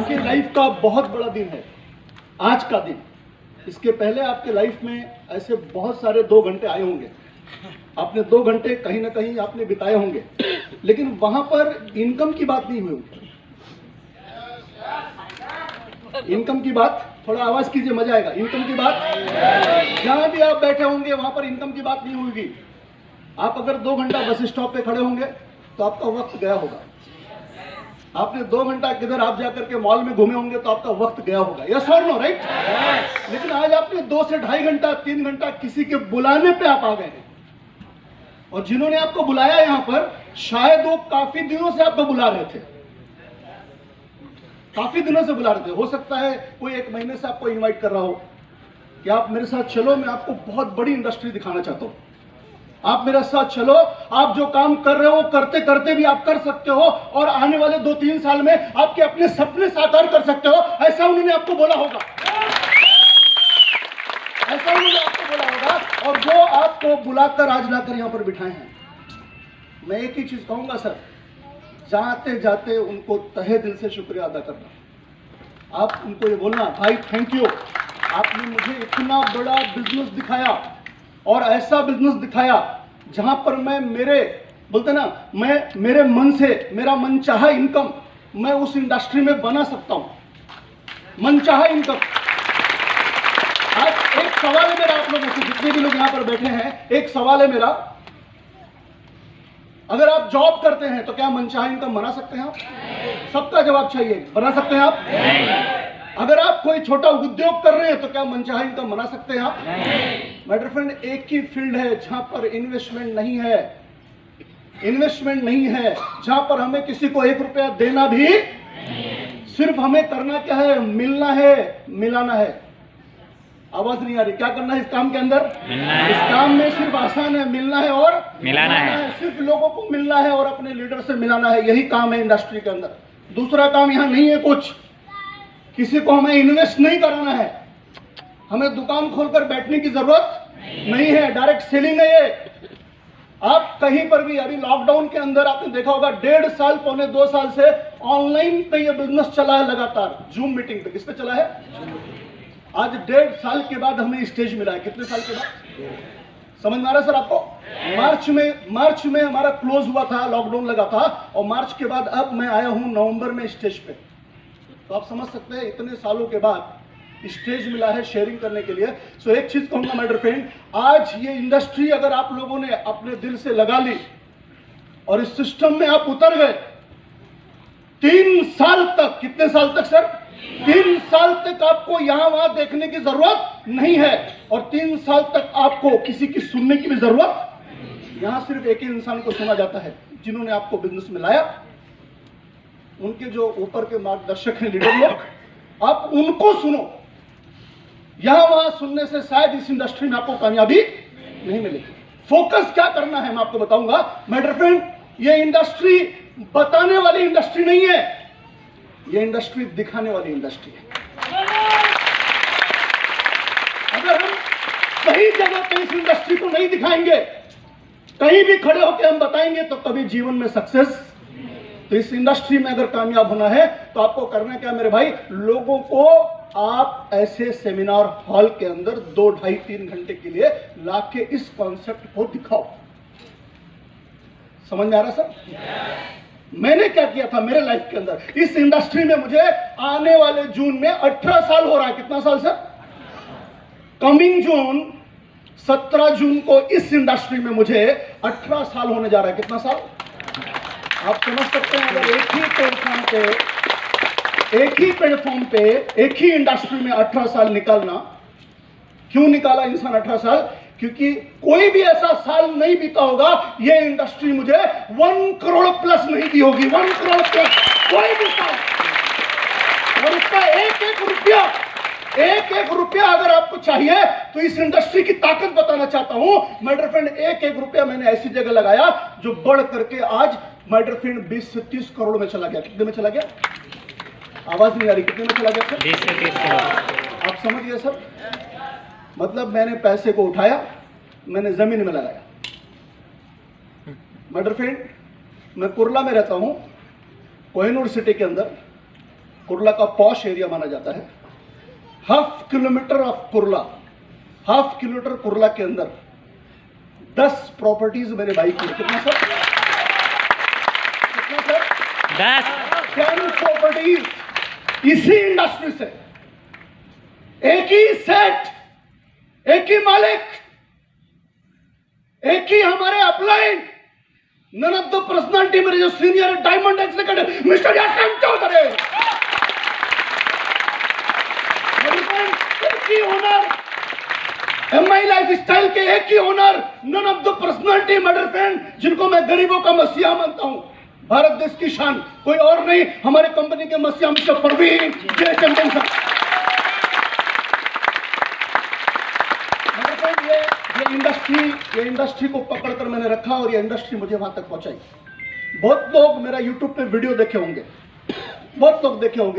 आपकी लाइफ का बहुत बड़ा दिन है आज का दिन। इसके पहले आपके लाइफ में ऐसे बहुत सारे 2 घंटे आए होंगे, आपने 2 घंटे कहीं ना कहीं आपने बिताए होंगे, लेकिन वहां पर इनकम की बात नहीं हुई। इनकम की बात, थोड़ा आवाज कीजिए, मजा आएगा। इनकम की बात, जहां भी आप बैठे होंगे वहां पर इनकम की बात नहीं होगी। आप अगर 2 घंटा बस स्टॉप पे खड़े होंगे तो आपका वक्त गया होगा। आपने 2 घंटा किधर आप जाकर के मॉल में घूमे होंगे तो आपका वक्त गया होगा। यस और नो, राइट? लेकिन आज आपने 2 से 2.5 घंटा 3 घंटा किसी के बुलाने पे आप आ गए हैं, और जिन्होंने आपको बुलाया यहाँ पर शायद वो काफी दिनों से आपको बुला रहे थे, काफी दिनों से बुला रहे थे। हो सकता है कोई 1 महीने से आपको इनवाइट कर रहा हो कि आप मेरे साथ चलो, मैं आपको बहुत बड़ी इंडस्ट्री दिखाना चाहता हूं, आप मेरे साथ चलो, आप जो काम कर रहे हो करते करते भी आप कर सकते हो, और आने वाले 2-3 साल में आपके अपने सपने साकार कर सकते हो। ऐसा उन्होंने आपको बोला होगा, ऐसा उन्होंने आपको बोला होगा, और वो आपको बुलाकर आज लाकर यहां पर बिठाए हैं। मैं एक ही चीज कहूंगा सर, जाते जाते उनको तहे दिल से शुक्रिया अदा करना। आप उनको ये बोलना, भाई थैंक यू, आपने मुझे इतना बड़ा बिजनेस दिखाया, और ऐसा बिजनेस दिखाया जहां पर मैं बोलते ना, मैं मेरे मन से, मेरा मनचाहा इनकम मैं उस इंडस्ट्री में बना सकता हूं, मनचाहा इनकम। आज एक सवाल है मेरा आप लोगों से, जितने भी लोग यहां पर बैठे हैं, एक सवाल है मेरा, अगर आप जॉब करते हैं तो क्या मनचाहा इनकम बना सकते हैं आप? सबका जवाब चाहिए, बना सकते हैं आप? नहीं। अगर आप कोई छोटा उद्योग कर रहे हैं तो क्या मनचाहा इनकम बना सकते हैं आप? माय डियर फ्रेंड, एक ही फील्ड है जहां पर इन्वेस्टमेंट नहीं है, इन्वेस्टमेंट नहीं है, जहां पर हमें किसी को 1 रुपया देना भी, सिर्फ हमें करना क्या है, मिलना है, मिलाना है। आवाज नहीं आ रही? क्या करना है इस काम के अंदर? इस काम में सिर्फ आसान है, मिलना है और मिलाना है। सिर्फ लोगों को मिलना है और अपने लीडर से मिलाना है, यही काम है इंडस्ट्री के अंदर। दूसरा काम यहाँ नहीं है कुछ, किसी को हमें इन्वेस्ट नहीं कराना है, हमें दुकान खोलकर बैठने की जरूरत नहीं है, डायरेक्ट सेलिंग है ये। आप कहीं पर भी, अभी लॉकडाउन के अंदर आपने देखा होगा 1.5 साल, पौने 2 साल से ऑनलाइन पे ये बिजनेस चला है लगातार, जूम मीटिंग पे। किस पे चला है? आज 1.5 साल के बाद हमें स्टेज मिला है। कितने साल के बाद? समझ में आ रहा है सर आपको? मार्च में हमारा क्लोज हुआ था, लॉकडाउन लगा था, और मार्च के बाद अब मैं आया हूं नवंबर में स्टेज पे। तो आप समझ सकते हैं इतने सालों के बाद स्टेज मिला है शेयरिंग करने के लिए। सो एक चीज कहूंगा माय डियर फ्रेंड, आज ये इंडस्ट्री अगर आप लोगों ने अपने दिल से लगा ली और इस सिस्टम में आप उतर गए, 3 साल तक, कितने साल तक सर? 3 साल तक आपको यहां वहां देखने की जरूरत नहीं है, और 3 साल तक आपको किसी की सुनने की भी जरूरत। यहां सिर्फ एक ही इंसान को सुना जाता है, जिन्होंने आपको बिजनेस में लाया, उनके जो ऊपर के मार्गदर्शक हैं, लीडर लोग, आप उनको सुनो। यहां वहां सुनने से शायद इस इंडस्ट्री में आपको कामयाबी नहीं मिलेगी। फोकस क्या करना है मैं आपको बताऊंगा माय डियर फ्रेंड। ये इंडस्ट्री बताने वाली इंडस्ट्री नहीं है, ये इंडस्ट्री दिखाने वाली इंडस्ट्री है। अगर हम सही जगह पे इस इंडस्ट्री को नहीं दिखाएंगे, कहीं भी खड़े होकर हम बताएंगे, तो कभी जीवन में सक्सेस। तो इस इंडस्ट्री में अगर कामयाब होना है तो आपको करना क्या मेरे भाई, लोगों को आप ऐसे सेमिनार हॉल के अंदर 2, 2.5, 3 घंटे के लिए लाके इस कॉन्सेप्ट को दिखाओ। समझ में आ रहा सर? मैंने क्या किया था मेरे लाइफ के अंदर, इस इंडस्ट्री में मुझे आने वाले जून में 18 साल हो रहा है। कितना साल सर? कमिंग जून 17 जून को इस इंडस्ट्री में मुझे 18 साल होने जा रहा है। कितना साल? आप समझ सकते हैं, अगर एक ही प्लेटफॉर्म पे एक ही इंडस्ट्री में 18 साल निकालना, क्यों निकाला इंसान 18 साल? क्योंकि कोई भी ऐसा साल नहीं बीता होगा ये इंडस्ट्री मुझे 1 करोड़ प्लस नहीं दी होगी, 1 करोड़ प्लस कोई भी साल। और उसका एक रुपया अगर आपको चाहिए तो इस इंडस्ट्री की ताकत बताना चाहता हूं माय डियर फ्रेंड। एक रुपया मैंने ऐसी जगह लगाया जो बढ़ करके आज माय डियर फ्रेंड 20 से 30 करोड़ में चला गया। कितने में चला गया? आवाज नहीं आ रही? कितने में चला गया सर? 20 से 30 करोड़। आप समझ गए सर? मतलब मैंने पैसे को उठाया, मैंने जमीन में लगाया। माय डियर फ्रेंड, मैं कुर्ला में रहता हूं, कोहिनूर सिटी के अंदर। कुर्ला का पॉश एरिया माना जाता है। हाफ किलोमीटर कुर्ला के अंदर 10 प्रॉपर्टीज मेरे भाई की। कितना सर? 10 प्रॉपर्टीज इसी इंडस्ट्री से, एक ही सेट, एक ही मालिक, एक ही हमारे upline, none of the personality मेरे जो senior diamond executive mister Yaseen Chaudhary, एक ही ओनर, एमआई लाइफ स्टाइल के एक ही owner, none of the personality मर्डर फ्रेंड, जिनको मैं गरीबों का मसीहा मानता हूं, भारत देश की शान, कोई और नहीं, हमारे कंपनी के मसीहा मिस्टर परवीन जय चंदन साहब। ये इंडस्ट्री को पकड़कर मैंने रखा और ये इंडस्ट्री मुझे वहां तक पहुंचाई। बहुत लोग मेरा यूट्यूब पे वीडियो देखे होंगे,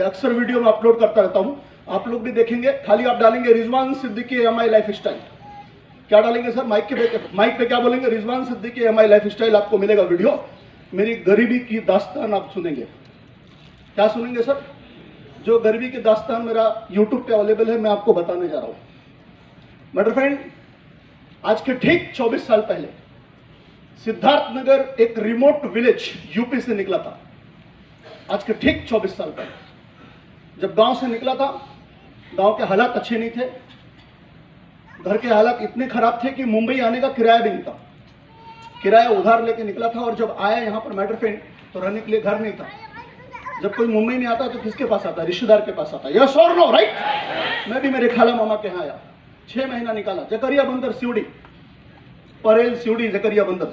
अक्सर वीडियो में अपलोड करता रहता हूं, आप लोग भी देखेंगे। खाली आप डालेंगे Rizwan Siddiqui MI life style, क्या डालेंगे सर? माइक पे क्या बोलेंगे? Rizwan Siddiqui MI life style, आपको मिलेगा वीडियो। मेरी गरीबी की दास्तान आप सुनेंगे। क्या सुनेंगे सर? जो गरीबी की दास्तान मेरा यूट्यूब पे अवेलेबल है, मैं आपको बताने जा रहा हूं। मेरे फ्रेंड, आज के ठीक 24 साल पहले सिद्धार्थनगर एक रिमोट विलेज यूपी से निकला था। आज के ठीक 24 साल पहले जब गांव से निकला था, गांव के हालात अच्छे नहीं थे, घर के हालात इतने खराब थे कि मुंबई आने का किराया भी नहीं था, किराया उधार लेके निकला था। और जब आया यहाँ पर मैटर फ्रेंड, तो रहने के लिए घर नहीं था। जब कोई मुंबई नहीं आता तो किसके पास आता? रिश्तेदार के पास आता। यस और नो? राइट। मैं भी मेरे खाला मामा के यहाँ आया, 6 महीना निकाला। जकरिया बंदर सिवड़ी, परेल सिवड़ी जकरिया बंदर,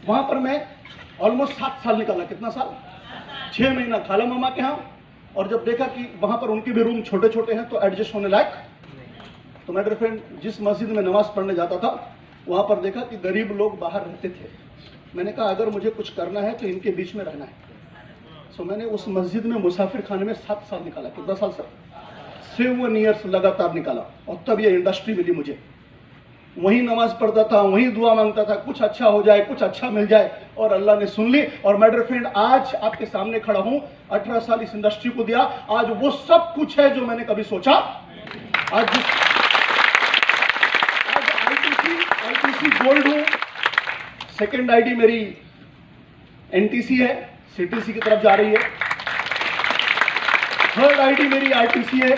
वहां पर मैं ऑलमोस्ट 7 साल निकाला। कितना साल? 6 महीना खाला मामा के यहाँ। और जब देखा कि वहां पर उनके भी रूम छोटे छोटे हैं तो एडजस्ट होने लायक, तो मेरे फ्रेंड जिस मस्जिद में नमाज पढ़ने जाता था वहां पर देखा कि गरीब लोग बाहर रहते थे। मैंने कहा अगर मुझे कुछ करना है तो इनके बीच में रहना है। सो मैंने उस मस्जिद में मुसाफिर खाने में 7 साल निकाला। कितना साल सर? 7 ईयर्स लगातार निकाला। और तब ये इंडस्ट्री मिली मुझे। वहीं नमाज पढ़ता था, वहीं दुआ मांगता था, कुछ अच्छा हो जाए, कुछ अच्छा मिल जाए, और अल्लाह ने सुन ली। और मेरे फ्रेंड, आज आपके सामने खड़ा हूं। 18 साल इस इंडस्ट्री को दिया। आज वो सब कुछ है जो मैंने कभी सोचा। आज आईटीसी गोल्ड हूं। सेकेंड आईडी मेरी एनटीसी है, सीटीसी की तरफ जा रही है। थर्ड आईडी मेरी आरटीसी है,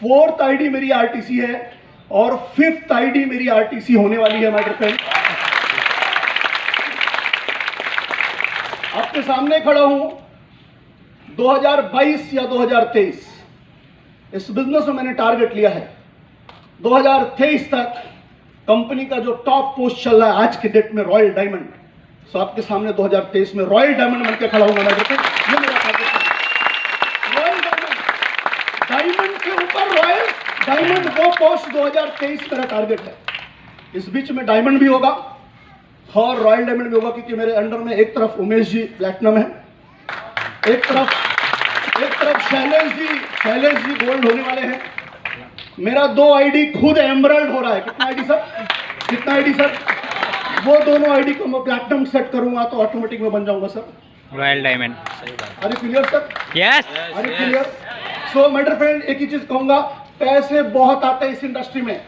फोर्थ आईडी मेरी आरटीसी है, और 5th आईडी मेरी आरटीसी होने वाली है। मेरे फ्रेंड, आपके सामने खड़ा हूं। 2022 या 2023 इस बिजनेस में मैंने टारगेट लिया है 2023 तक कंपनी का जो टॉप पोस्ट चल रहा है आज के डेट में, रॉयल डायमंड। सो आपके सामने 2023 में रॉयल डायमंड बनकर खड़ा हूं। मेरे फ्रेंड, ये मेरा टारगेट है। रॉयल डायमंड के ऊपर रॉयल डायमंड, वो पोस्ट 2023 मेरा टारगेट है। इस बीच में डायमंड भी होगा और रॉयल डायमंड भी होगा, क्योंकि मेरे अंडर में एक तरफ उमेश जी प्लैटिनम है, एक तरफ शैलेश जी गोल्ड होने वाले हैं। मेरा 2 आईडी खुद एमरल्ड हो रहा है। कितना आईडी सर? वो दोनों आईडी को मैं प्लैटिनम सेट करूंगा तो ऑटोमेटिक में बन जाऊंगा sir royal diamond. Are you clear sir? Yes. Are you clear? So मेरे फ्रेंड, एक ही चीज कहूंगा, पैसे बहुत आते हैं इस इंडस्ट्री में।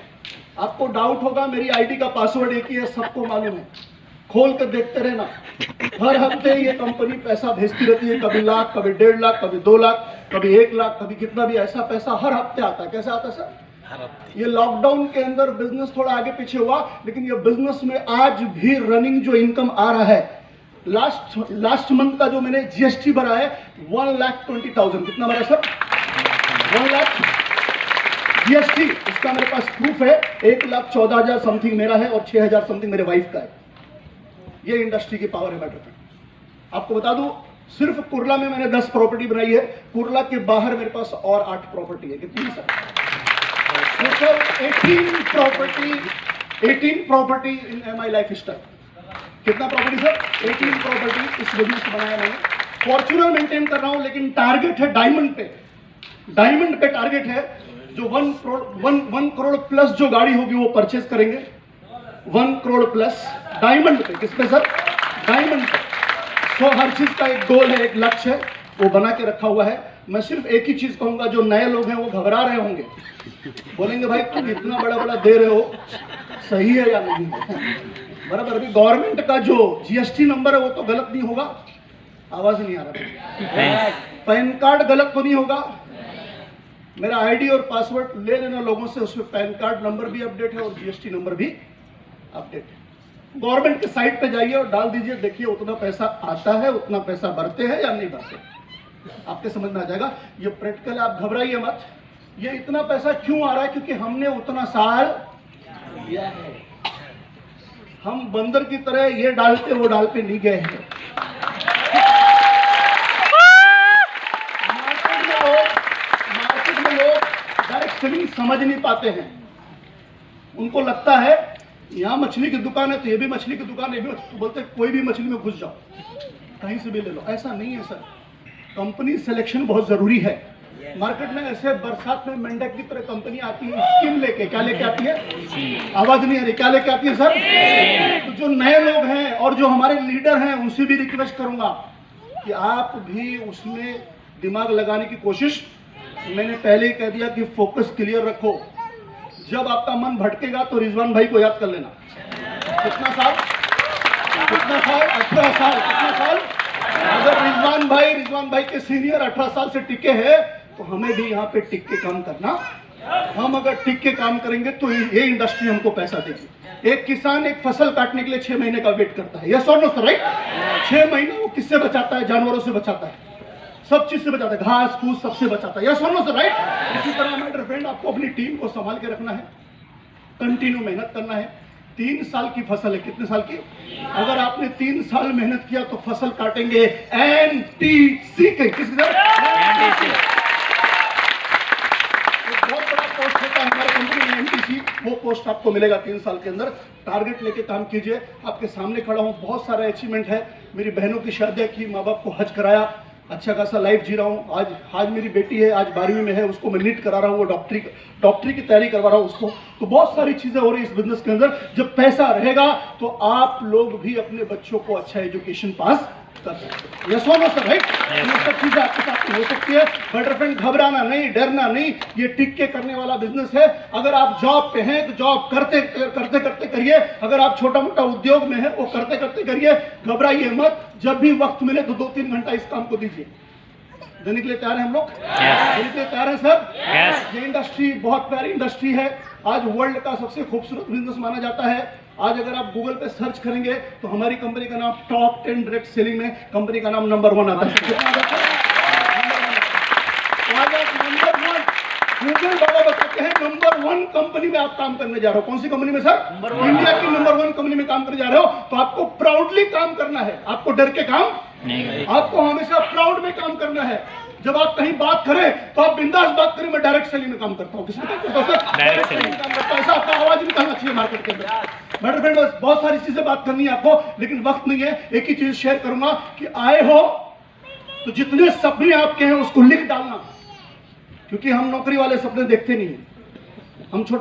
आपको डाउट होगा, मेरी आईडी का पासवर्ड एक ही है, सबको मालूम है। खोल कर देखते रहना। हर हफ्ते ये कंपनी पैसा भेजती रहती है, कभी लाख, कभी 1.5 लाख, कभी 2 लाख, कभी 1 लाख, कभी कितना भी। ऐसा पैसा हर हफ्ते आता है। कैसे आता है सर? ये लॉकडाउन के अंदर बिजनेस थोड़ा आगे पीछे हुआ, लेकिन ये बिजनेस में आज भी रनिंग जो इनकम आ रहा है, लास्ट मंथ का जो मैंने जीएसटी भरा है 1,20,000। कितना भरा सर? 1 लाख जीएसटी। इसका मेरे पास प्रूफ है। 1,14,000 समथिंग मेरा है और 6,000 समथिंग मेरे वाइफ का है। ये इंडस्ट्री की पावर है। मेरे फ्रेंड, आपको बता दूं, सिर्फ कुर्ला में मैंने 10 प्रॉपर्टी बनाई है। कुर्ला के बाहर मेरे पास और 8 प्रॉपर्टी है। कितनी sir? 18 property in MI life style. कितना प्रॉपर्टी सर? 18 प्रॉपर्टी इस बिजनेस से बनाया मैंने। फॉर्च्यूनर मेंटेन कर रहा हूं, लेकिन टारगेट है डायमंड पे टारगेट है। जो 1 करोड़ प्लस जो गाड़ी होगी वो परचेज करेंगे। 1 करोड़ प्लस डायमंड पे। किस पे सर? डायमंड पे। सो हर चीज का एक गोल है, एक लक्ष्य है, वो बना के रखा हुआ है। मैं सिर्फ एक ही चीज कहूंगा, जो नए लोग हैं वो घबरा रहे होंगे, बोलेंगे भाई तुम इतना बड़ा बड़ा दे रहे हो, सही है या नहीं है? बराबर। अभी गवर्नमेंट का जो जीएसटी नंबर है वो तो गलत नहीं होगा, आवाज नहीं आ रहा, पैन कार्ड गलत तो नहीं होगा, मेरा आईडी और पासवर्ड ले लेना लोगों से, उसमें पैन कार्ड नंबर भी अपडेट है और जीएसटी नंबर भी अपडेट है। गवर्नमेंट के साइट पे जाइए और डाल दीजिए, देखिए उतना पैसा आता है, उतना पैसा भरते हैं या नहीं भरते, आपके समझ में आ जाएगा। ये प्रैक्टिकल, आप घबराइए मत। ये इतना पैसा क्यों आ रहा है? क्योंकि हमने उतना साल दिया है। हम बंदर की तरह ये डालते वो डालते नहीं गए हैं। मार्केट में लोग डायरेक्ट सेलिंग समझ नहीं पाते हैं। उनको लगता है यहाँ मछली की दुकान है तो ये भी मछली की दुकान है, तो बोलते कोई भी मछली में घुस जाओ, कहीं से भी ले लो। ऐसा नहीं है सर, कंपनी सिलेक्शन बहुत जरूरी है। मार्केट में ऐसे बरसात में मेंढक की तरह कंपनी आती है स्कीम लेके, क्या लेके आती है? आवाज नहीं आ रही, क्या लेके आती है सर? तो जो नए लोग हैं और जो हमारे लीडर हैं उनसे भी रिक्वेस्ट करूंगा कि आप भी उसमें दिमाग लगाने की कोशिश, मैंने पहले ही कह दिया कि फोकस क्लियर रखो। जब आपका मन भटकेगा तो रिजवान भाई को याद कर लेना। कितना साल? 18 साल। कितना साल? अगर रिजवान भाई के सीनियर 18 साल से टिके हैं तो हमें भी यहाँ पे टिक के काम करना। हम अगर टिक के काम करेंगे तो ये इंडस्ट्री हमको पैसा देगी। एक किसान एक फसल काटने के लिए 6 महीने का वेट करता है, यस और नो सर, राइट? 6 महीने वो किससे बचाता है? जानवरों से बचाता है, सब चीज से बचाता है, घास फूस सबसे बचाता है, यस और नो सर, राइट? इसी तरह माय डियर फ्रेंड, आपको अपनी टीम को संभाल के रखना है, कंटिन्यू मेहनत करना है। 3 साल की फसल है, कितने साल की? अगर आपने 3 साल मेहनत किया तो फसल काटेंगे एनटीसी के, किसकी तरह? बहुत बड़ा पोस्ट होता है हमारे कंपनी में एनटीसी, वो पोस्ट आपको मिलेगा 3 साल के अंदर। टारगेट लेके काम कीजिए। आपके सामने खड़ा हूँ, बहुत सारा अचीवमेंट है। मेरी बहनों की शादियाँ की, माँ बाप को हज कराया, अच्छा खासा लाइफ जी रहा हूँ। आज मेरी बेटी है, आज 12वीं में है, उसको मैं नीट करा रहा हूँ, वो डॉक्टरी की तैयारी करवा रहा हूँ उसको। तो बहुत सारी चीज़ें हो रही है इस बिजनेस के अंदर। जब पैसा रहेगा तो आप लोग भी अपने बच्चों को अच्छा एजुकेशन पास कर सकते हैं, यस और नो सर, राइट? ये सब चीज़ें आपके साथ हो सकती है। बट फ्रेंड, घबराना नहीं, डरना नहीं, ये टिक के करने वाला बिजनेस है। अगर आप जॉब पे हैं तो जॉब करते करते करिए, अगर आप छोटा मोटा उद्योग में है वो करते करते करिए, घबराइए मत। जब भी वक्त मिले तो 2-3 घंटा इस काम को दीजिए। देने के लिए तैयार हैं हम लोग? देने के लिए तैयार हैं सर? ये इंडस्ट्री बहुत प्यारी इंडस्ट्री है, आज वर्ल्ड का सबसे खूबसूरत बिजनेस माना जाता है। आज अगर आप गूगल पे सर्च करेंगे तो हमारी कंपनी का नाम टॉप 10 डायरेक्ट सेलिंग में कंपनी का नाम नंबर 1 आता है। गूगल बाबा बताते हैं नंबर 1 कंपनी में आप काम करने जा रहे हो। कौन सी कंपनी में सर? इंडिया की नंबर 1 कंपनी में काम करने जा रहे हो। तो आपको प्राउडली काम करना है, आपको डर के काम नहीं, आपको हमेशा प्राउड में काम करना है। जब आप कहीं बात करें तो आप बिंदास बात करें। मैं डायरेक्ट सेलिंग में काम करता हूँ, किसमें काम करता हूँ सर? डायरेक्ट सेलिंग में काम करता हूँ। ऐसा आपका आवाज निकालना चाहिए मार्केट के अंदर। मेरे फ्रेंड, बस बहुत सारी चीजें बात करनी है आपको, लेकिन वक्त नहीं है। एक ही चीज शेयर करूंगा कि आए हो तो जितने सपने आपके हैं उसको लिख डालना, क्योंकि हम नौकरी वाले सपने देखते नहीं है, हम छोटे